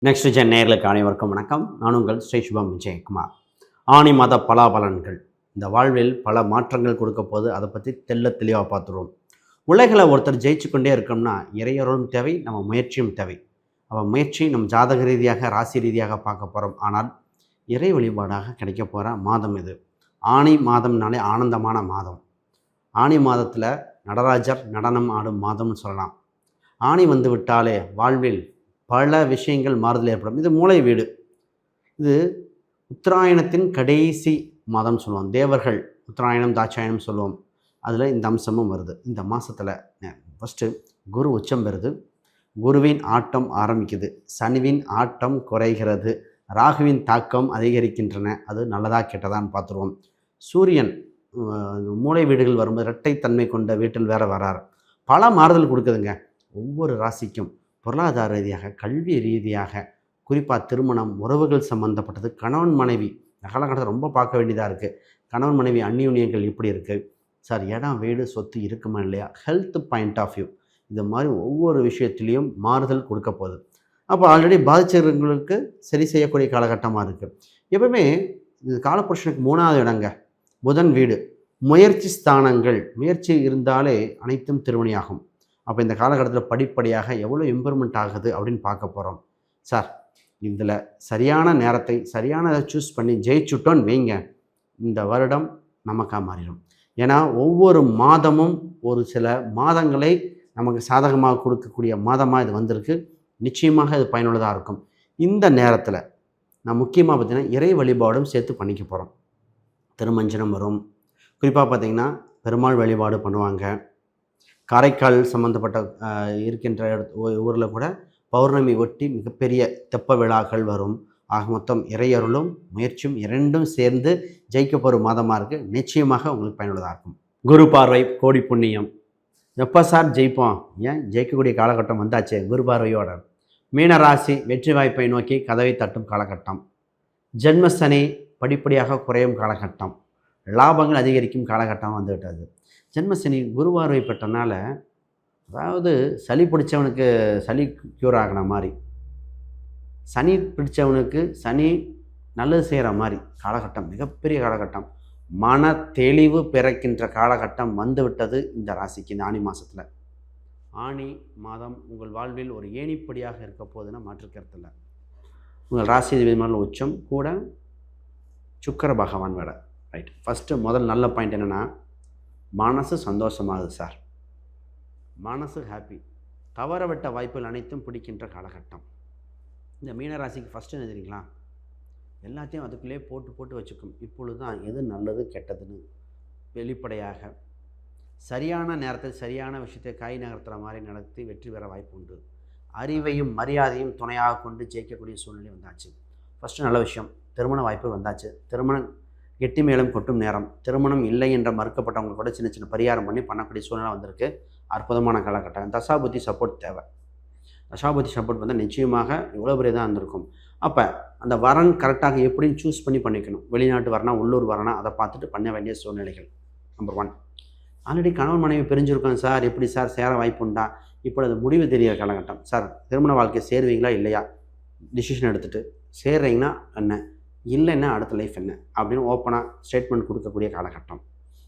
Next gen நேயர்களுக்கு அனைவருக்கும் வணக்கம். நான் உங்கள் ஸ்ரீ சுபம் விஜயகுமார். ஆணி மாத பலாபலன்கள் இந்த வாழ்வில் பல மாற்றங்கள் கொடுக்க போது அதை பற்றி தெளிவாக பார்த்துருவோம். உலகில் ஒருத்தர் ஜெயிச்சு கொண்டே இருக்கோம்னா இறையொருளும் தேவை, நம்ம முயற்சியும் தேவை. முயற்சி நம் ஜாதக ரீதியாக ராசி ரீதியாக பார்க்க போகிறோம். ஆனால் இறை வழிபாடாக கிடைக்க போகிற மாதம் இது. ஆணி மாதம்னாலே ஆனந்தமான மாதம். ஆணி மாதத்தில் நடராஜர் நடனம் ஆடும் மாதம்னு சொல்லலாம். ஆணி வந்து விட்டாலே வாழ்வில் பல விஷயங்கள் மாறுதல் ஏற்படும். இது மூலை வீடு. இது உத்தராயணத்தின் கடைசி மாதம் சொல்லுவோம். தேவர்கள் உத்தராயணம் தாட்சாயணம் சொல்லுவோம். அதில் இந்த அம்சமும் வருது. இந்த மாதத்தில் ஃபஸ்ட்டு குரு உச்சம் பெறுது. குருவின் ஆட்டம் ஆரம்பிக்குது. சனிவின் ஆட்டம் குறைகிறது. ராகுவின் தாக்கம் அதிகரிக்கின்றன. அது நல்லதாக கெட்டதான்னு பார்த்துருவோம். சூரியன் மூலை வீடுகள் வரும்போது இரட்டைத்தன்மை கொண்ட வீட்டில் வேற வரார். பல மாறுதல் கொடுக்குதுங்க. ஒவ்வொரு ராசிக்கும் பொருளாதார ரீதியாக, கல்வி ரீதியாக, குறிப்பாக திருமணம், உறவுகள் சம்மந்தப்பட்டது, கணவன் மனைவி காலகட்டத்தில் ரொம்ப பார்க்க வேண்டியதாக இருக்குது. கணவன் மனைவி அந்நியுன்யங்கள் இப்படி இருக்குது சார், இடம் வீடு சொத்து இருக்குமா இல்லையா, ஹெல்த் பாயிண்ட் ஆஃப் வியூ, இது மாதிரி ஒவ்வொரு விஷயத்துலேயும் மாறுதல் கொடுக்க போகுது. அப்போ ஆல்ரெடி பாதிச்சவங்களுக்கு சரி செய்யக்கூடிய காலகட்டமாக இருக்குது. எப்பவுமே இது காலப்புருஷனுக்கு 3வது இடங்க புதன் வீடு. முயற்சி ஸ்தானங்கள், முயற்சி இருந்தாலே அனைத்தும் திருமணியாகும். அப்போ இந்த காலகட்டத்தில் படிப்படியாக எவ்வளோ இம்ப்ரூவ்மெண்ட் ஆகுது அப்படின்னு பார்க்க போகிறோம். சார், இதில் சரியான நேரத்தை சரியானதை சூஸ் பண்ணி ஜெயிச்சுட்டோன்னு வைங்க, இந்த வருடம் நமக்காக மாறிடும். ஏன்னா ஒவ்வொரு மாதமும் ஒரு சில மாதங்களை நமக்கு சாதகமாக கொடுக்கக்கூடிய மாதமாக இது வந்திருக்கு. நிச்சயமாக இது பயனுள்ளதாக இருக்கும். இந்த நேரத்தில் நான் முக்கியமாக பார்த்திங்கன்னா இறை வழிபாடும் சேர்த்து பண்ணிக்க போகிறோம். திருமஞ்சனம் வரும். குறிப்பாக பார்த்திங்கன்னா பெருமாள் வழிபாடு பண்ணுவாங்க. காரைக்கால் சம்மந்தப்பட்ட இருக்கின்ற ஊரில் கூட பௌர்ணமி ஒட்டி மிகப்பெரிய தெப்ப விழாக்கள் வரும். ஆக மொத்தம் இறையருளும் முயற்சியும் இரண்டும் சேர்ந்து ஜெயிக்க போகிற மாதமாக இருக்குது. நிச்சயமாக உங்களுக்கு பயனுள்ளதாக இருக்கும். குரு பார்வை கோடி புண்ணியம். எப்போ சார் ஜெயிப்போம்? ஏன் ஜெயிக்கக்கூடிய காலகட்டம் வந்தாச்சு குரு பார்வையோட. மீனராசி வெற்றி வாய்ப்பை நோக்கி கதவை தட்டும் காலகட்டம். ஜென்மசனி படிப்படியாக குறையும் காலகட்டம். லாபங்கள் அதிகரிக்கும் காலகட்டம் வந்துவிட்டது. ஜென்மசனி குருவார்வை பெற்றனால, அதாவது சளி பிடிச்சவனுக்கு சளி க்யூர் ஆகின மாதிரி, சனி பிடிச்சவனுக்கு சனி நல்லது செய்கிற மாதிரி காலகட்டம், மிகப்பெரிய காலகட்டம். மன தெளிவு பிறக்கின்ற காலகட்டம் வந்துவிட்டது இந்த ராசிக்கு. இந்த ஆணி மாதத்தில், ஆணி மாதம் உங்கள் வாழ்வில் ஒரு ஏணிப்படியாக இருக்க போகுதுன்னா மாற்றுக்கருத்தில். உங்கள் ராசி விமானம் உச்சம் கூட சுக்கிர பகவான் வேலை. ரைட். முதல் நல்ல பாயிண்ட் என்னென்னா, மனசு சந்தோஷமாகுது சார், மனசு ஹாப்பி. தவற விட்ட வாய்ப்புகள் அனைத்தும் பிடிக்கின்ற காலகட்டம். இந்த மீனராசிக்கு ஃபஸ்ட்டு என்ன தெரியுங்களா, எல்லாத்தையும் அதுக்குள்ளே போட்டு வச்சுக்கும். இப்பொழுது தான் எது நல்லது கெட்டதுன்னு வெளிப்படையாக சரியான நேரத்தில் சரியான விஷயத்தை கை நகர்த்துகிற மாதிரி நடத்தி வெற்றி பெற வாய்ப்பு உண்டு. அறிவையும் மரியாதையும் துணையாக கொண்டு ஜெயிக்கக்கூடிய சூழ்நிலை வந்தாச்சு. ஃபஸ்ட்டு நல்ல விஷயம், திருமண வாய்ப்பு வந்தாச்சு. திருமணம் கெட்டி மேலும் கொட்டும் நேரம். திருமணம் இல்லை என்ற மறுக்கப்பட்டவங்க கூட சின்ன சின்ன பரிகாரம் பண்ணக்கூடிய சூழ்நிலை வந்திருக்கு. அற்புதமான காலகட்டம். தசாபுத்தி சப்போர்ட் தேவை. தசாபுத்தி சப்போர்ட் வந்து நிச்சயமாக இவ்வளோ பெரிய தான் இருந்திருக்கும். அப்போ அந்த வரன் கரெக்டாக எப்படின்னு சூஸ் பண்ணிக்கணும். வெளிநாட்டு வரனா உள்ளூர் வரனா அதை பார்த்துட்டு பண்ண வேண்டிய சூழ்நிலைகள். நம்பர் 1. ஆல்ரெடி கணவன் மனைவி பிரிஞ்சிருக்கோம் சார், எப்படி சார் சேர வாய்ப்பு உண்டா? இப்போ அது முடிவு தெரிகிற காலகட்டம். சார், திருமண வாழ்க்கை சேருவீங்களா இல்லையா, டிசிஷன் எடுத்துகிட்டு சேர்றீங்கன்னா என்ன, இல்லைன்னா அடுத்த லைஃப் என்ன அப்படின்னு ஓப்பனாக ஸ்டேட்மெண்ட் கொடுக்கக்கூடிய காலகட்டம்.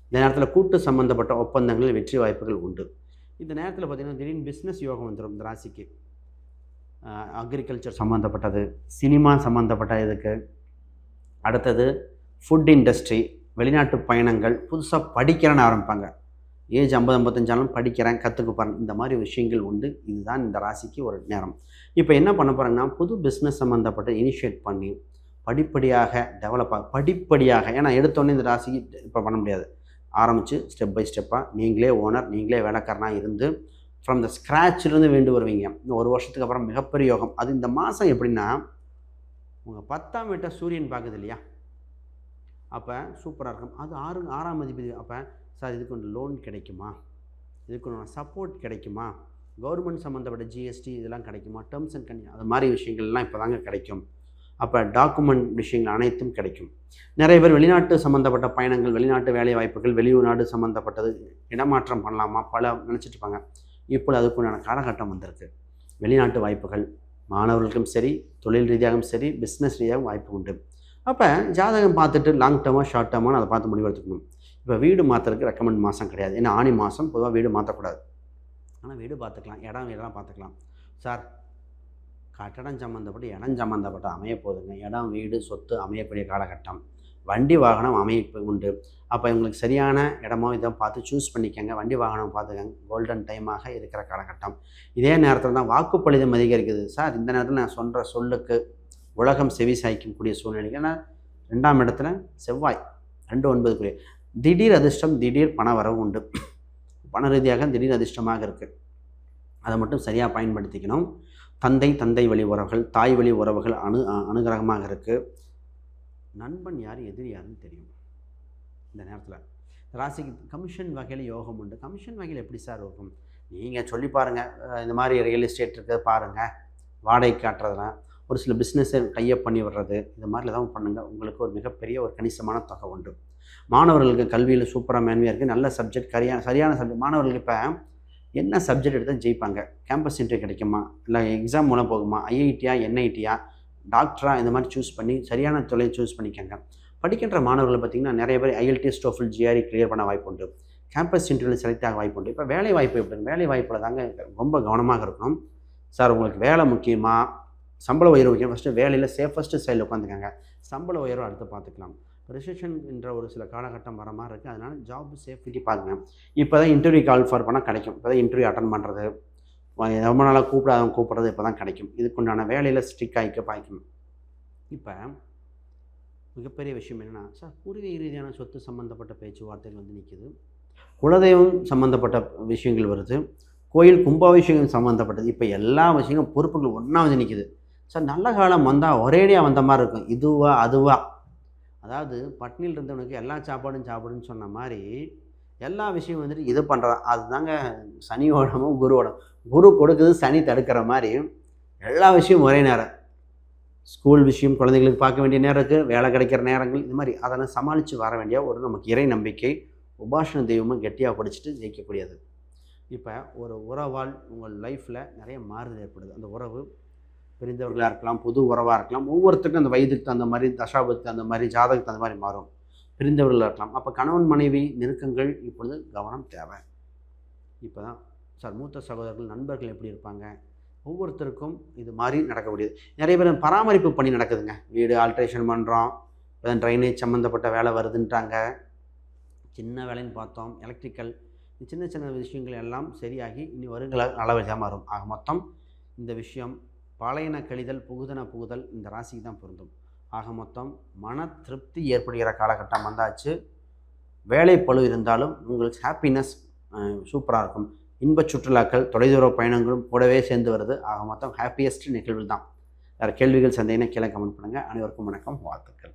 இந்த நேரத்தில் கூட்டு சம்மந்தப்பட்ட ஒப்பந்தங்களில் வெற்றி வாய்ப்புகள் உண்டு. இந்த நேரத்தில் பார்த்திங்கன்னா திடீர்னு பிஸ்னஸ் யோகம் வந்துடும் இந்த ராசிக்கு. அக்ரிகல்ச்சர் சம்மந்தப்பட்டது, சினிமா சம்மந்தப்பட்ட இதுக்கு, அடுத்தது ஃபுட் இண்டஸ்ட்ரி, வெளிநாட்டு பயணங்கள், புதுசாக படிக்கிறேன்னு ஆரம்பிப்பாங்க. ஏஜ் 50-55 படிக்கிறேன், கற்றுக்க போகிறேன், இந்த மாதிரி விஷயங்கள் உண்டு. இதுதான் இந்த ராசிக்கு ஒரு நேரம். இப்போ என்ன பண்ண போகிறாங்கன்னா, புது பிஸ்னஸ் சம்மந்தப்பட்ட இனிஷியேட் பண்ணி படிப்படியாக படிப்படியாக, ஏன்னா எடுத்தோடனே இந்த ராசிக்கு இப்போ பண்ண முடியாது. ஆரம்பித்து ஸ்டெப் பை ஸ்டெப்பாக நீங்களே ஓனர், நீங்களே வேலைக்காரனாக இருந்து ஃப்ரம் த ஸ்க்ராட்சிலேருந்து வேண்டு வருவீங்க. இன்னும் 1 வருஷத்துக்கு அப்புறம் மிகப்பெரிய யோகம். அது இந்த மாதம் எப்படின்னா, உங்கள் 10ஆம் வீட்டை சூரியன் பார்க்குது இல்லையா, அப்போ சூப்பராக இருக்கும். அது 6ஆம் அதிபதி. அப்போ சார், இதுக்கு ஒன்று லோன் கிடைக்குமா, இதுக்கு ஒன்று சப்போர்ட் கிடைக்குமா, கவர்மெண்ட் சம்மந்தப்பட்ட ஜிஎஸ்டி இதெல்லாம் கிடைக்குமா, டேர்ம்ஸ் அண்ட் கண்டிஷன், அது மாதிரி விஷயங்கள்லாம் இப்போ தாங்க கிடைக்கும். அப்போ டாக்குமெண்ட் விஷயங்கள் அனைத்தும் கிடைக்கும். நிறைய பேர் வெளிநாட்டு சம்மந்தப்பட்ட பயணங்கள், வெளிநாட்டு வேலை வாய்ப்புகள், வெளிநாடு சம்மந்தப்பட்டது இடமாற்றம் பண்ணலாமா பல நினச்சிட்டு இருப்பாங்க. இப்போ அதுக்குண்டான காலகட்டம் வந்திருக்கு. வெளிநாட்டு வாய்ப்புகள், மாணவர்களுக்கும் சரி, தொழில் ரீதியாகவும் சரி, பிஸ்னஸ் ரீதியாகவும் வாய்ப்பு உண்டு. அப்போ ஜாதகம் பார்த்துட்டு லாங் டேர்மாக ஷார்ட் டேர்மானு அதை பார்த்து முடிவெடுத்துக்கணும். இப்போ வீடு மாற்றுறதுக்கு ரெக்கமெண்ட் மாதம் கிடையாது. ஏன்னா ஆணி மாதம் பொதுவாக வீடு மாற்றக்கூடாது. ஆனால் வீடு பார்த்துக்கலாம், வீடெல்லாம் பார்த்துக்கலாம். சார் கட்டடம் சம்மந்தப்பட்டு இடம் சம்மந்தப்பட்ட அமைய போகுதுங்க. இடம், வீடு, சொத்து அமையக்கூடிய காலகட்டம். வண்டி வாகனம் அமைப்பு உண்டு. அப்போ உங்களுக்கு சரியான இடமோ இதை பார்த்து சூஸ் பண்ணிக்கோங்க. வண்டி வாகனம் பார்த்துக்கங்க. கோல்டன் டைமாக இருக்கிற காலகட்டம். இதே நேரத்தில் தான் வாக்குப்பளிதம் அதிகரிக்குது. சார் இந்த நேரத்தில் நான் சொல்கிற சொல்லுக்கு உலகம் செவி சாய்க்கக்கூடிய சூழ்நிலை. ஏன்னா 2ஆம் இடத்துல செவ்வாய் 2-9 திடீர் அதிர்ஷ்டம், திடீர் பண வரவு உண்டு. பண ரீதியாக திடீர் அதிர்ஷ்டமாக இருக்குது. அதை மட்டும் சரியாக பயன்படுத்திக்கணும். தந்தை வழி உறவுகள், தாய் வழி உறவுகள் அனுகிரகமாக இருக்குது. நண்பன் யார், எதிரி யாருன்னு தெரியும். இந்த நேரத்தில் ராசிக்கு கமிஷன் வகையில் யோகம் உண்டு. கமிஷன் வகையில் எப்படி சார் இருக்கும்? நீங்கள் சொல்லி பாருங்கள். இந்த மாதிரி ரியல் எஸ்டேட் இருக்குது பாருங்கள், வாடகை காட்டுறதுலாம், ஒரு சில பிஸ்னஸை டைப் பண்ணி விடுறது, இது மாதிரிலாம் தான் பண்ணுங்கள். உங்களுக்கு ஒரு மிகப்பெரிய ஒரு கணிசமான தொகை உண்டு. மாணவர்களுக்கு கல்வியில் சூப்பராக மேன்மையாக இருக்குது. நல்ல சப்ஜெக்ட், சரியான சப்ஜெக்ட். மாணவர்களுக்கு இப்போ என்ன சப்ஜெக்ட் எடுத்தால் ஜெயிப்பாங்க? கேம்பஸ் இன்டர்வியூ கிடைக்குமா, இல்லை எக்ஸாம் மூலம் போகுமா, ஐஐடியா, என்ஐடியா, டாக்டரா, இந்த மாதிரி சூஸ் பண்ணி சரியான தொழிலை சூஸ் பண்ணிக்கோங்க. படிக்கின்ற மாணவர்களை பார்த்திங்கன்னா நிறைய பேர் ஐஎல்டிஎஸ், டோஃபல், ஜிஆர்இ கிளியர் பண்ண வாய்ப்பு உண்டு. கேம்பஸ் இன்டர்வியூவில் செலக்ட் ஆக வாய்ப்பு உண்டு. இப்போ வேலை வாய்ப்பு எப்படிங்க? வேலை வாய்ப்பில் தாங்க ரொம்ப கவனமாக இருக்கணும். சார் உங்களுக்கு வேலை முக்கியமா, சம்பள உயர்வு முக்கியம்? ஃபஸ்ட்டு வேலையில் சேஃபஸ்ட்டு சைடில் உட்காந்துக்கங்க. சம்பள உயர்வு அடுத்து பார்த்துக்கலாம். ரிசெஷன் என்ற ஒரு சில காலகட்டம் வர மாதிரி இருக்குது. அதனால் ஜாப் சேஃப்டி பாருங்கள். இப்போ தான் இன்டர்வியூ கால் ஃபார் பண்ணால் கிடைக்கும். இப்போ தான் இன்டர்வியூ அட்டன் பண்ணுறது, ரொம்ப நாளாக கூப்பிட்றது இப்போ தான் கிடைக்கும். இதுக்குண்டான வேலையில் ஸ்ட்ரிக் பாய்க்கணும். இப்போ மிகப்பெரிய விஷயம் என்னென்னா, சார் பூர்வீக ரீதியான சொத்து சம்மந்தப்பட்ட பேச்சுவார்த்தைகள் வந்து நிற்கிது. குலதெய்வம் சம்மந்தப்பட்ட விஷயங்கள் வருது. கோயில் கும்பாபிஷேகம் சம்மந்தப்பட்டது. இப்போ எல்லா விஷயங்களும் பொறுப்புகள் ஒன்றா வந்து நிற்கிது. சார் நல்ல காலம் வந்தால் ஒரேடியாக வந்த மாதிரி இருக்கும். இதுவா அதுவா, அதாவது பட்னியில் இருந்தவனுக்கு எல்லா சாப்பாடுன்னு சொன்ன மாதிரி எல்லா விஷயம் வந்துட்டு இது பண்ணுறதா. அதுதாங்க சனியோடமும் குருவோடம். குரு கொடுக்குது, சனி தடுக்கிற மாதிரி எல்லா விஷயமும் ஒரே நேரம். ஸ்கூல் விஷயம் குழந்தைங்களுக்கு பார்க்க வேண்டிய நேரம் இருக்குது, வேலை கிடைக்கிற நேரங்கள், இது மாதிரி அதெல்லாம் சமாளித்து வர வேண்டிய ஒரு நமக்கு இறை நம்பிக்கை, உபாசன தெய்வமும் கெட்டியாக படிச்சுட்டு ஜெயிக்கக்கூடியது. இப்போ ஒரு உறவால் உங்கள் லைஃப்பில் நிறைய மாறுதல் ஏற்படுது. அந்த உறவு பிரிந்தவர்களாக இருக்கலாம், புது உறவாக இருக்கலாம். ஒவ்வொருத்தருக்கும் அந்த வயதுக்கு அந்த மாதிரி, தசாபத்துக்கு அந்த மாதிரி, ஜாதகத்துக்கு அந்த மாதிரி மாறும். பிரிந்தவர்களாக இருக்கலாம். அப்போ கணவன் மனைவி நெருக்கங்கள் இப்பொழுது கவனம் தேவை. இப்போ தான் சார் மூத்த சகோதரர்கள், நண்பர்கள் எப்படி இருப்பாங்க? ஒவ்வொருத்தருக்கும் இது மாதிரி நடக்கக்கூடியது. நிறைய பேர் பராமரிப்பு பணி நடக்குதுங்க. வீடு ஆல்ட்ரேஷன் பண்ணுறோம், இப்போ ட்ரைனேஜ் சம்மந்தப்பட்ட வேலை வருதுன்ட்டாங்க. சின்ன வேலைன்னு பார்த்தோம், எலக்ட்ரிக்கல், சின்ன சின்ன விஷயங்கள் எல்லாம் சரியாகி இனி வருங்கள அளவழியாக மாறும். ஆக மொத்தம் இந்த விஷயம் பழையன கழிதல், புகுதல் இந்த ராசிக்கு தான் பொருந்தும். ஆக மொத்தம் மன திருப்தி ஏற்படுகிற காலகட்டம் வந்தாச்சு. வேலை பளு இருந்தாலும் உங்களுக்கு ஹாப்பினஸ் சூப்பராக இருக்கும். இன்பச் சுற்றுலாக்கள், தொலைதூர பயணங்களும் கூடவே சேர்ந்து வருது. ஆக மொத்தம் ஹாப்பியஸ்ட் நிகழ்வு தான். வேறு கேள்விகள் சந்தேகம்னா கீழே கமெண்ட் பண்ணுங்கள். அனைவருக்கும் வணக்கம், வாழ்த்துக்கள்.